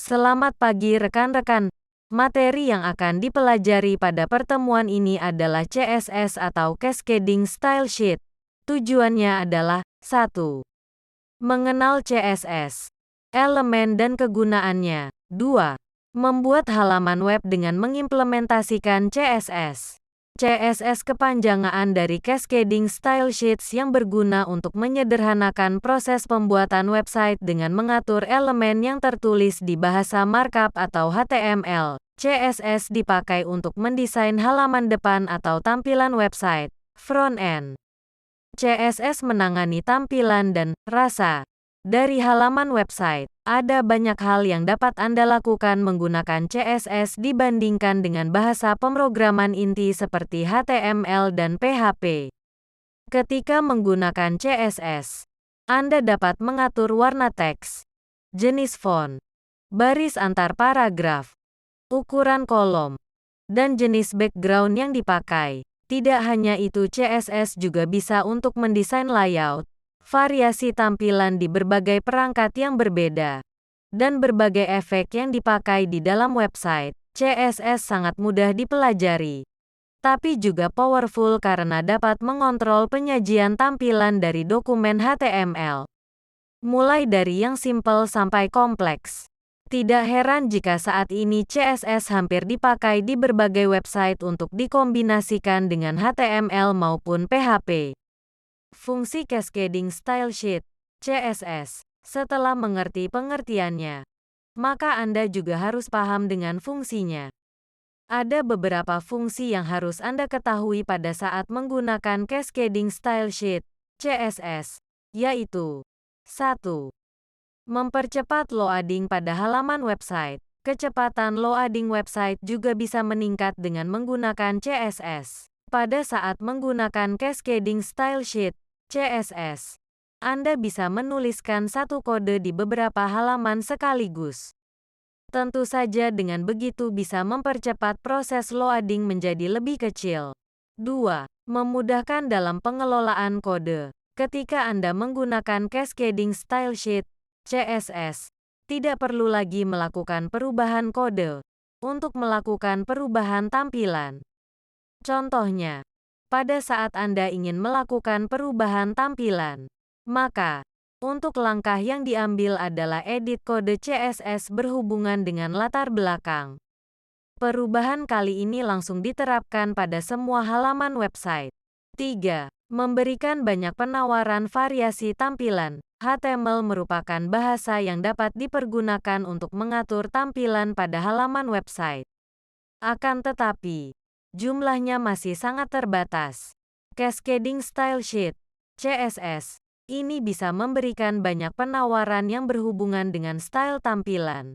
Selamat pagi rekan-rekan. Materi yang akan dipelajari pada pertemuan ini adalah CSS atau Cascading Style Sheet. Tujuannya adalah 1. Mengenal CSS, elemen dan kegunaannya. 2. Membuat halaman web dengan mengimplementasikan CSS. CSS kepanjangan dari Cascading Style Sheets yang berguna untuk menyederhanakan proses pembuatan website dengan mengatur elemen yang tertulis di bahasa markup atau HTML. CSS dipakai untuk mendesain halaman depan atau tampilan website, front-end. CSS menangani tampilan dan rasa dari halaman website. Ada banyak hal yang dapat Anda lakukan menggunakan CSS dibandingkan dengan bahasa pemrograman inti seperti HTML dan PHP. Ketika menggunakan CSS, Anda dapat mengatur warna teks, jenis font, baris antar paragraf, ukuran kolom, dan jenis background yang dipakai. Tidak hanya itu, CSS juga bisa untuk mendesain layout, variasi tampilan di berbagai perangkat yang berbeda, dan berbagai efek yang dipakai di dalam website. CSS sangat mudah dipelajari, tapi juga powerful karena dapat mengontrol penyajian tampilan dari dokumen HTML, mulai dari yang simple sampai kompleks. Tidak heran jika saat ini CSS hampir dipakai di berbagai website untuk dikombinasikan dengan HTML maupun PHP. Fungsi Cascading Style Sheet, CSS. Setelah mengerti pengertiannya, maka Anda juga harus paham dengan fungsinya. Ada beberapa fungsi yang harus Anda ketahui pada saat menggunakan Cascading Style Sheet, CSS, yaitu 1. Mempercepat loading pada halaman website. Kecepatan loading website juga bisa meningkat dengan menggunakan CSS. Pada saat menggunakan Cascading Style Sheet, CSS, Anda bisa menuliskan satu kode di beberapa halaman sekaligus. Tentu saja dengan begitu bisa mempercepat proses loading menjadi lebih kecil. 2. Memudahkan dalam pengelolaan kode. Ketika Anda menggunakan Cascading Style Sheet, CSS, tidak perlu lagi melakukan perubahan kode untuk melakukan perubahan tampilan. Contohnya, pada saat Anda ingin melakukan perubahan tampilan, maka untuk langkah yang diambil adalah edit kode CSS berhubungan dengan latar belakang. Perubahan kali ini langsung diterapkan pada semua halaman website. 3. Memberikan banyak penawaran variasi tampilan. HTML merupakan bahasa yang dapat dipergunakan untuk mengatur tampilan pada halaman website. Akan tetapi, jumlahnya masih sangat terbatas. Cascading Style Sheet, CSS, ini bisa memberikan banyak penawaran yang berhubungan dengan style tampilan.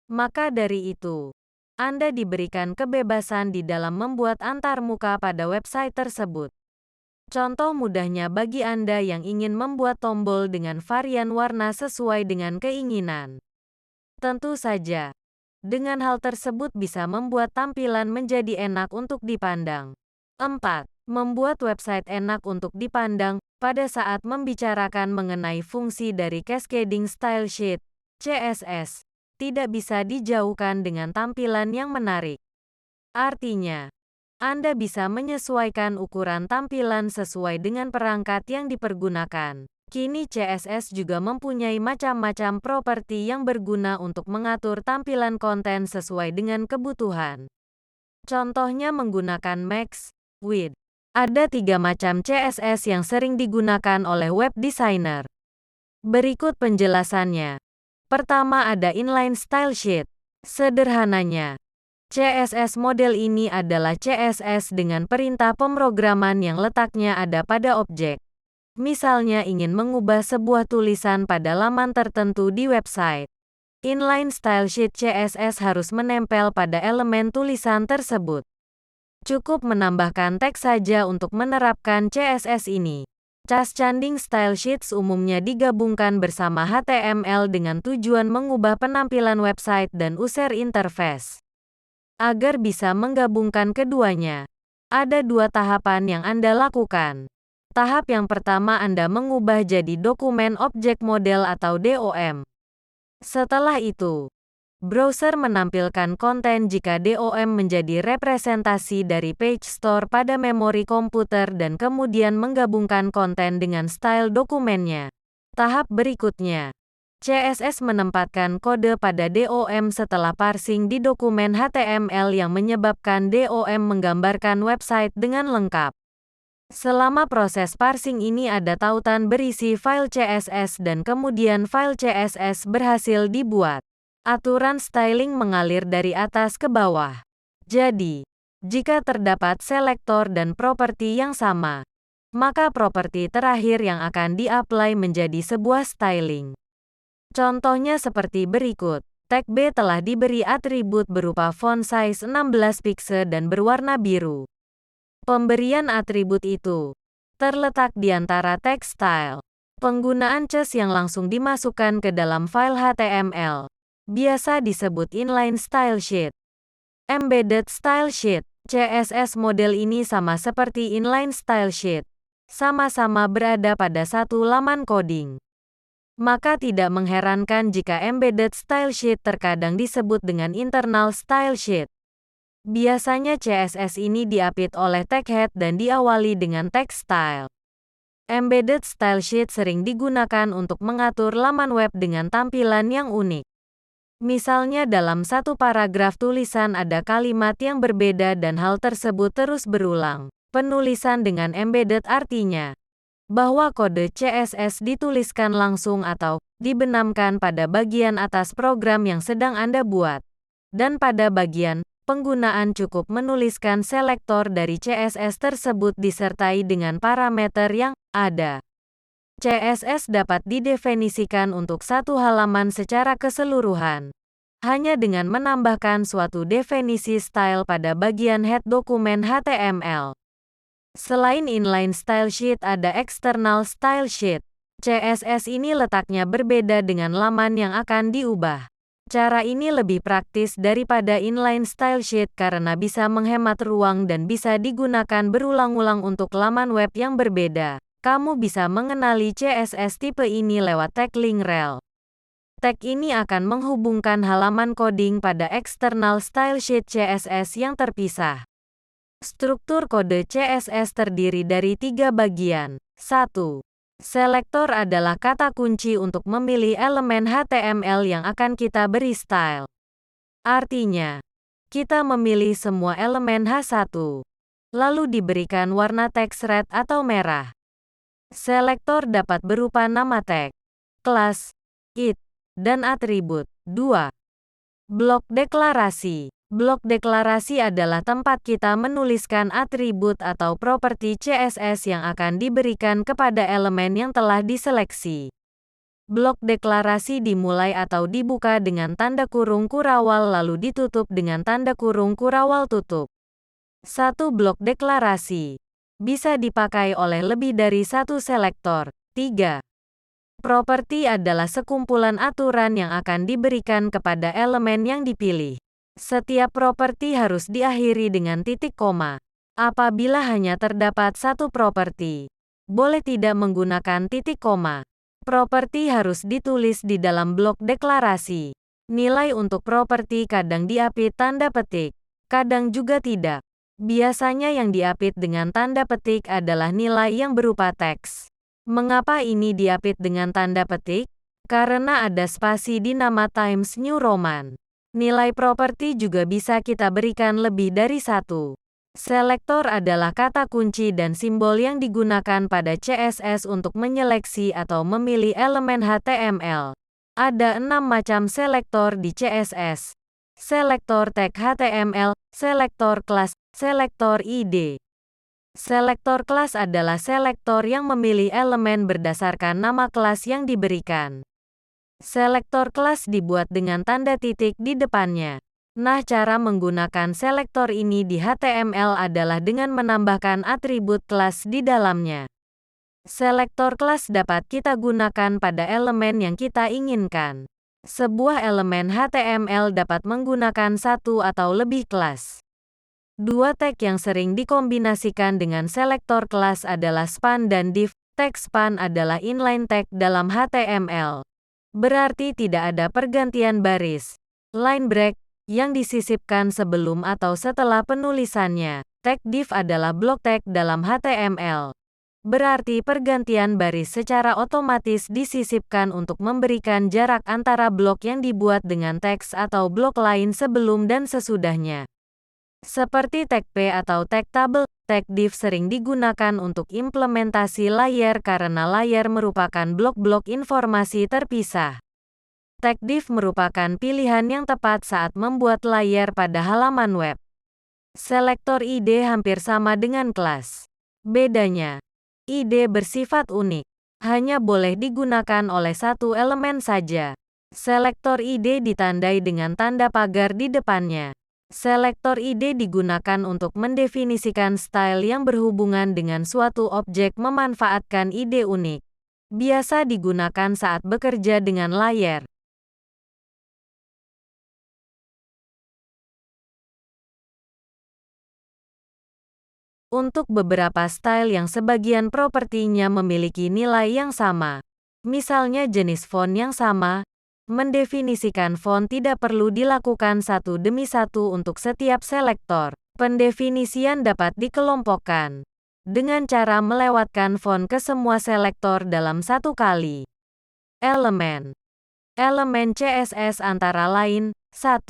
Maka dari itu, Anda diberikan kebebasan di dalam membuat antarmuka pada website tersebut. Contoh mudahnya bagi Anda yang ingin membuat tombol dengan varian warna sesuai dengan keinginan. Tentu saja, dengan hal tersebut bisa membuat tampilan menjadi enak untuk dipandang. 4. Membuat website enak untuk dipandang. Pada saat membicarakan mengenai fungsi dari Cascading Style Sheet, CSS, tidak bisa dijauhkan dengan tampilan yang menarik. Artinya, Anda bisa menyesuaikan ukuran tampilan sesuai dengan perangkat yang dipergunakan. Kini CSS juga mempunyai macam-macam properti yang berguna untuk mengatur tampilan konten sesuai dengan kebutuhan. Contohnya menggunakan max, width. Ada 3 macam CSS yang sering digunakan oleh web designer. Berikut penjelasannya. Pertama ada Inline Style Sheet. Sederhananya, CSS model ini adalah CSS dengan perintah pemrograman yang letaknya ada pada objek. Misalnya ingin mengubah sebuah tulisan pada laman tertentu di website. Inline Style Sheet CSS harus menempel pada elemen tulisan tersebut. Cukup menambahkan teks saja untuk menerapkan CSS ini. Cascading Style Sheets umumnya digabungkan bersama HTML dengan tujuan mengubah penampilan website dan user interface. Agar bisa menggabungkan keduanya, ada 2 tahapan yang Anda lakukan. Tahap yang pertama Anda mengubah jadi dokumen objek model atau DOM. Setelah itu, Browser menampilkan konten jika DOM menjadi representasi dari page store pada memori komputer dan kemudian menggabungkan konten dengan style dokumennya. Tahap berikutnya, CSS menempatkan kode pada DOM setelah parsing di dokumen HTML yang menyebabkan DOM menggambarkan website dengan lengkap. Selama proses parsing ini ada tautan berisi file CSS dan kemudian file CSS berhasil dibuat. Aturan styling mengalir dari atas ke bawah. Jadi, jika terdapat selektor dan properti yang sama, maka properti terakhir yang akan di-apply menjadi sebuah styling. Contohnya seperti berikut. Tag B telah diberi atribut berupa font size 16 pixel dan berwarna biru. Pemberian atribut itu terletak di antara tag style. Penggunaan CSS yang langsung dimasukkan ke dalam file HTML biasa disebut inline style sheet. Embedded style sheet. CSS model ini sama seperti inline style sheet. Sama-sama berada pada satu laman coding. Maka tidak mengherankan jika embedded style sheet terkadang disebut dengan internal style sheet. Biasanya CSS ini diapit oleh tag head dan diawali dengan tag style. Embedded style sheet sering digunakan untuk mengatur laman web dengan tampilan yang unik. Misalnya dalam satu paragraf tulisan ada kalimat yang berbeda dan hal tersebut terus berulang. Penulisan dengan embedded artinya bahwa kode CSS dituliskan langsung atau dibenamkan pada bagian atas program yang sedang Anda buat. Dan pada bagian penggunaan cukup menuliskan selektor dari CSS tersebut disertai dengan parameter yang ada. CSS dapat didefinisikan untuk satu halaman secara keseluruhan, hanya dengan menambahkan suatu definisi style pada bagian head dokumen HTML. Selain inline style sheet ada external style sheet. CSS ini letaknya berbeda dengan laman yang akan diubah. Cara ini lebih praktis daripada inline style sheet karena bisa menghemat ruang dan bisa digunakan berulang-ulang untuk laman web yang berbeda. Kamu bisa mengenali CSS tipe ini lewat tag link rel. Tag ini akan menghubungkan halaman coding pada external style sheet CSS yang terpisah. Struktur kode CSS terdiri dari 3 bagian. 1. Selektor adalah kata kunci untuk memilih elemen HTML yang akan kita beri style. Artinya, kita memilih semua elemen H1, lalu diberikan warna teks red atau merah. Selektor dapat berupa nama tag, kelas, id, dan atribut. 2. Blok deklarasi. Blok deklarasi adalah tempat kita menuliskan atribut atau properti CSS yang akan diberikan kepada elemen yang telah diseleksi. Blok deklarasi dimulai atau dibuka dengan tanda kurung kurawal lalu ditutup dengan tanda kurung kurawal tutup. Satu blok deklarasi bisa dipakai oleh lebih dari satu selektor. 3. Properti adalah sekumpulan aturan yang akan diberikan kepada elemen yang dipilih. Setiap properti harus diakhiri dengan titik koma. Apabila hanya terdapat satu properti, boleh tidak menggunakan titik koma. Properti harus ditulis di dalam blok deklarasi. Nilai untuk properti kadang diapit tanda petik, kadang juga tidak. Biasanya yang diapit dengan tanda petik adalah nilai yang berupa teks. Mengapa ini diapit dengan tanda petik? Karena ada spasi di nama Times New Roman. Nilai properti juga bisa kita berikan lebih dari satu. Selektor adalah kata kunci dan simbol yang digunakan pada CSS untuk menyeleksi atau memilih elemen HTML. Ada 6 macam selektor di CSS. Selektor tag HTML, selektor kelas, selektor ID. Selektor kelas adalah selektor yang memilih elemen berdasarkan nama kelas yang diberikan. Selektor kelas dibuat dengan tanda titik di depannya. Nah, cara menggunakan selektor ini di HTML adalah dengan menambahkan atribut kelas di dalamnya. Selektor kelas dapat kita gunakan pada elemen yang kita inginkan. Sebuah elemen HTML dapat menggunakan satu atau lebih kelas. Dua tag yang sering dikombinasikan dengan selektor kelas adalah span dan div. Tag span adalah inline tag dalam HTML. Berarti tidak ada pergantian baris. line break, yang disisipkan sebelum atau setelah penulisannya. Tag div adalah blok tag dalam HTML. Berarti pergantian baris secara otomatis disisipkan untuk memberikan jarak antara blok yang dibuat dengan teks atau blok lain sebelum dan sesudahnya. Seperti tag P atau tag tabel, tag div sering digunakan untuk implementasi layer karena layer merupakan blok-blok informasi terpisah. Tag div merupakan pilihan yang tepat saat membuat layer pada halaman web. Selektor ID hampir sama dengan kelas. Bedanya, ID bersifat unik, hanya boleh digunakan oleh satu elemen saja. Selektor ID ditandai dengan tanda pagar di depannya. Selektor ID digunakan untuk mendefinisikan style yang berhubungan dengan suatu objek memanfaatkan ID unik. Biasa digunakan saat bekerja dengan layer. Untuk beberapa style yang sebagian propertinya memiliki nilai yang sama, misalnya jenis font yang sama, mendefinisikan font tidak perlu dilakukan satu demi satu untuk setiap selektor. Pendefinisian dapat dikelompokkan dengan cara melewatkan font ke semua selektor dalam satu kali. Elemen CSS antara lain, 1.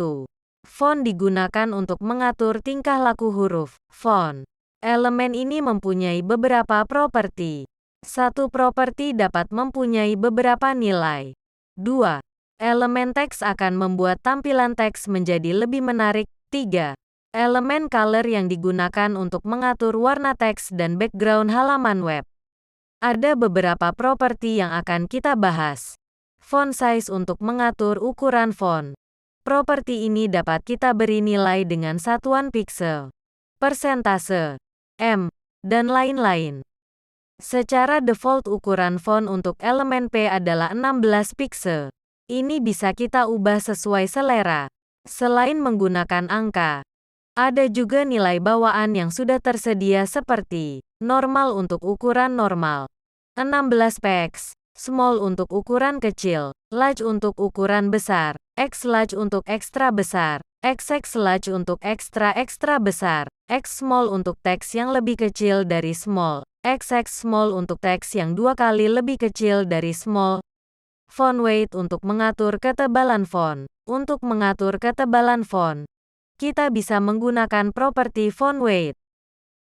Font digunakan untuk mengatur tingkah laku huruf, font. Elemen ini mempunyai beberapa properti. Satu properti dapat mempunyai beberapa nilai. 2. Elemen teks akan membuat tampilan teks menjadi lebih menarik. 3. Elemen color yang digunakan untuk mengatur warna teks dan background halaman web. Ada beberapa properti yang akan kita bahas. Font size untuk mengatur ukuran font. Properti ini dapat kita beri nilai dengan satuan pixel, persentase, dan lain-lain. Secara default ukuran font untuk elemen P adalah 16 pixel. Ini bisa kita ubah sesuai selera. Selain menggunakan angka, ada juga nilai bawaan yang sudah tersedia seperti normal untuk ukuran normal, 16 px, small untuk ukuran kecil, large untuk ukuran besar, X large untuk ekstra besar, XX large untuk ekstra besar, X small untuk teks yang lebih kecil dari small, XX small untuk teks yang 2 kali lebih kecil dari small. Font weight untuk mengatur ketebalan font. Untuk mengatur ketebalan font, kita bisa menggunakan properti font weight.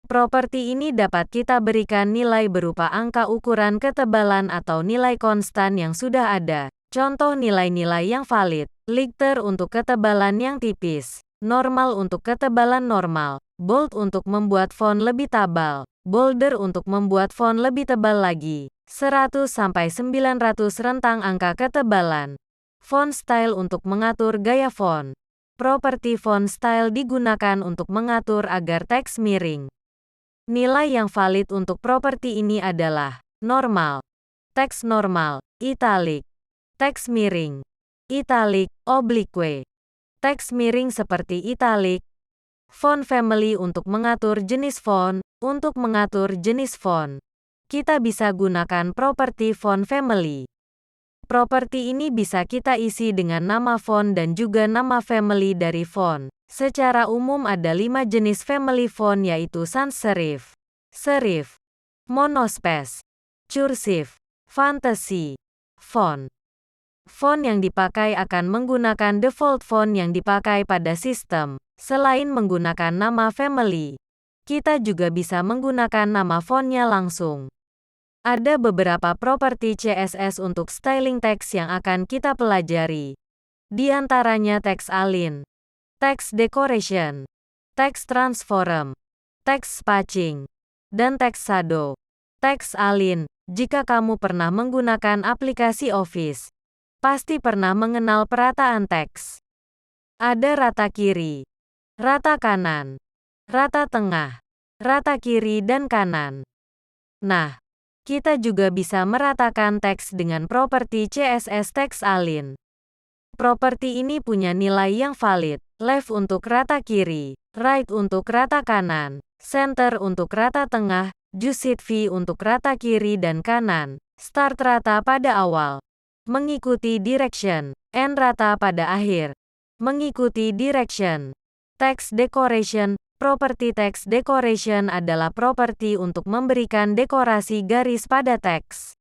Properti ini dapat kita berikan nilai berupa angka ukuran ketebalan atau nilai konstan yang sudah ada. Contoh nilai-nilai yang valid. Lightер untuk ketebalan yang tipis. Normal untuk ketebalan normal. Bold untuk membuat font lebih tebal. Bolder untuk membuat font lebih tebal lagi. 100 sampai 900 rentang angka ketebalan. Font style untuk mengatur gaya font. Properti font style digunakan untuk mengatur agar teks miring. Nilai yang valid untuk properti ini adalah normal, teks normal, italic, teks miring, italic, oblique, teks miring seperti italic. Font family untuk mengatur jenis font. Untuk mengatur jenis font, kita bisa gunakan properti font family. Properti ini bisa kita isi dengan nama font dan juga nama family dari font. Secara umum ada 5 jenis family font yaitu sans serif, serif, monospace, cursive, fantasy, font. Font yang dipakai akan menggunakan default font yang dipakai pada sistem. Selain menggunakan nama family, kita juga bisa menggunakan nama fontnya langsung. Ada beberapa properti CSS untuk styling teks yang akan kita pelajari. Di antaranya text align, text decoration, text transform, text spacing, dan text shadow. Text align, jika kamu pernah menggunakan aplikasi Office, pasti pernah mengenal perataan teks. Ada rata kiri, rata kanan, rata tengah, rata kiri dan kanan. Nah, kita juga bisa meratakan teks dengan properti CSS text align. Properti ini punya nilai yang valid. Left untuk rata kiri, right untuk rata kanan, center untuk rata tengah, just V untuk rata kiri dan kanan, start rata pada awal, mengikuti direction, end rata pada akhir. Mengikuti direction. Text decoration. Properti text decoration adalah properti untuk memberikan dekorasi garis pada teks.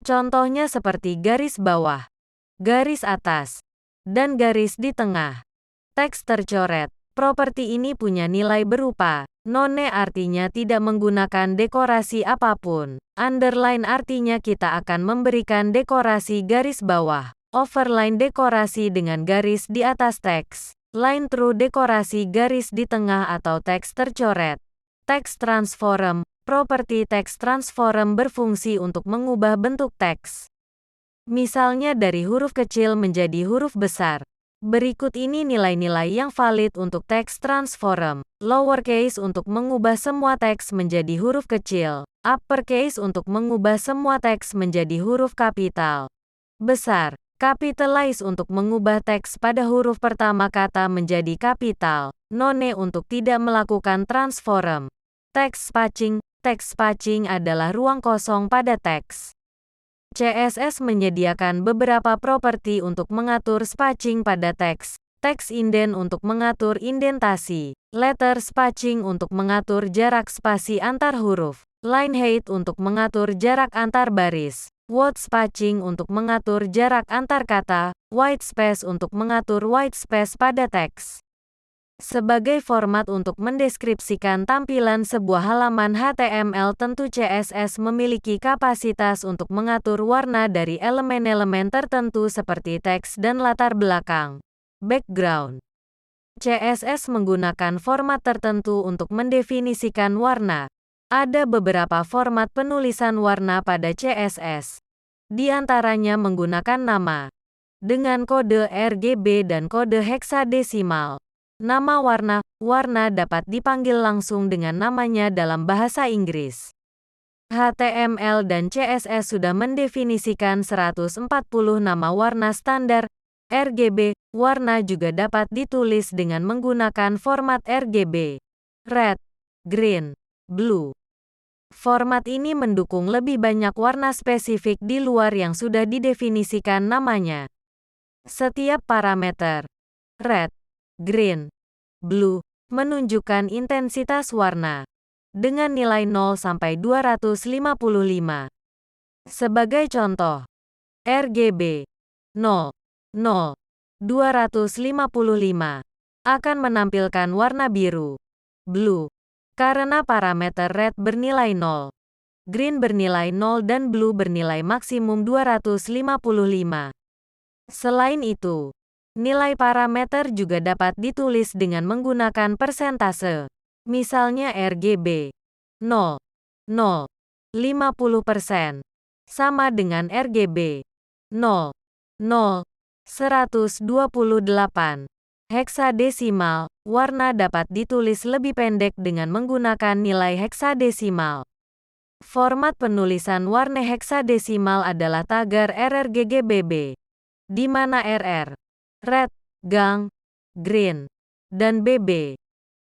Contohnya seperti garis bawah, garis atas, dan garis di tengah. Teks tercoret. Properti ini punya nilai berupa none, artinya tidak menggunakan dekorasi apapun. Underline artinya kita akan memberikan dekorasi garis bawah. Overline dekorasi dengan garis di atas teks. Line through dekorasi garis di tengah atau teks tercoret. Text transform. Properti text transform berfungsi untuk mengubah bentuk teks. Misalnya dari huruf kecil menjadi huruf besar. Berikut ini nilai-nilai yang valid untuk text transform. Lowercase untuk mengubah semua teks menjadi huruf kecil. Uppercase untuk mengubah semua teks menjadi huruf kapital. Besar. Capitalize untuk mengubah teks pada huruf pertama kata menjadi kapital. None untuk tidak melakukan transform. Text spacing. Text spacing adalah ruang kosong pada teks. CSS menyediakan beberapa properti untuk mengatur spacing pada teks. Text indent untuk mengatur indentasi. Letter spacing untuk mengatur jarak spasi antar huruf. Line height untuk mengatur jarak antar baris. Word spacing untuk mengatur jarak antar kata. White space untuk mengatur white space pada teks. Sebagai format untuk mendeskripsikan tampilan sebuah halaman HTML, tentu CSS memiliki kapasitas untuk mengatur warna dari elemen-elemen tertentu seperti teks dan latar belakang, background. CSS menggunakan format tertentu untuk mendefinisikan warna. Ada beberapa format penulisan warna pada CSS. Di antaranya menggunakan nama dengan kode RGB dan kode heksadesimal. Nama warna dapat dipanggil langsung dengan namanya dalam bahasa Inggris. HTML dan CSS sudah mendefinisikan 140 nama warna standar. RGB, warna juga dapat ditulis dengan menggunakan format RGB. Red, green, blue. Format ini mendukung lebih banyak warna spesifik di luar yang sudah didefinisikan namanya. Setiap parameter red, green, blue menunjukkan intensitas warna dengan nilai 0 sampai 255. Sebagai contoh, RGB 0, 0, 255 akan menampilkan warna biru, blue, karena parameter red bernilai 0, green bernilai 0 dan blue bernilai maksimum 255. Selain itu, nilai parameter juga dapat ditulis dengan menggunakan persentase. Misalnya RGB 0, 0, 50% sama dengan RGB 0, 0, 128. Heksadesimal, warna dapat ditulis lebih pendek dengan menggunakan nilai heksadesimal. Format penulisan warna heksadesimal adalah tagar RRGGBB, di mana RR, red, gang, green, dan BB,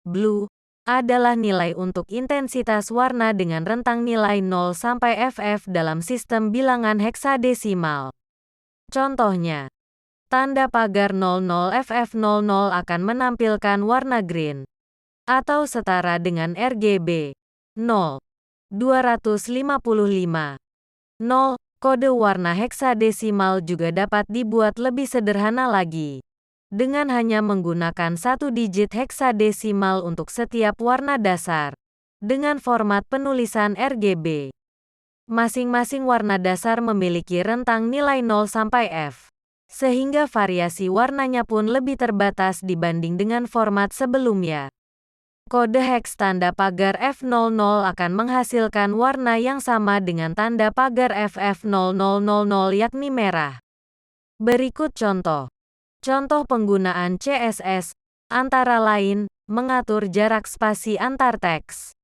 blue, adalah nilai untuk intensitas warna dengan rentang nilai 0 sampai FF dalam sistem bilangan heksadesimal. Contohnya, tanda pagar 00FF00 akan menampilkan warna green, atau setara dengan RGB 0, 255. 0. Kode warna heksadesimal juga dapat dibuat lebih sederhana lagi, dengan hanya menggunakan satu digit heksadesimal untuk setiap warna dasar, dengan format penulisan RGB. Masing-masing warna dasar memiliki rentang nilai 0 sampai F. Sehingga variasi warnanya pun lebih terbatas dibanding dengan format sebelumnya. Kode heks tanda pagar F00 akan menghasilkan warna yang sama dengan tanda pagar FF0000 yakni merah. Berikut contoh. Contoh penggunaan CSS, antara lain, mengatur jarak spasi antar teks.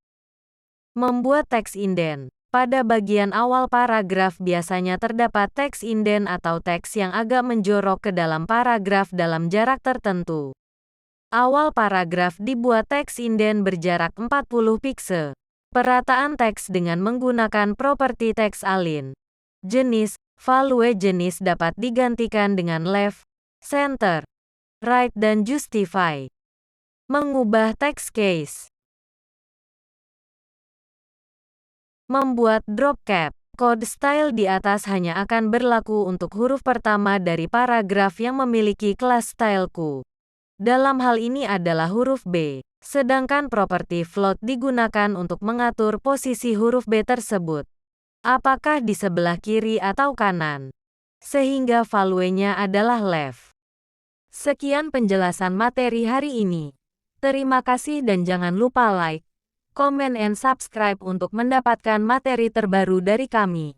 Membuat teks indent. Pada bagian awal paragraf biasanya terdapat teks indent atau teks yang agak menjorok ke dalam paragraf dalam jarak tertentu. Awal paragraf dibuat teks indent berjarak 40 piksel. Perataan teks dengan menggunakan properti teks align. Jenis, value jenis dapat digantikan dengan left, center, write dan justify. Mengubah text case. Membuat drop cap. Code style di atas hanya akan berlaku untuk huruf pertama dari paragraf yang memiliki kelas styleku. Dalam hal ini adalah huruf B. Sedangkan properti float digunakan untuk mengatur posisi huruf B tersebut. Apakah di sebelah kiri atau kanan. Sehingga value-nya adalah left. Sekian penjelasan materi hari ini. Terima kasih dan jangan lupa like, comment and subscribe untuk mendapatkan materi terbaru dari kami.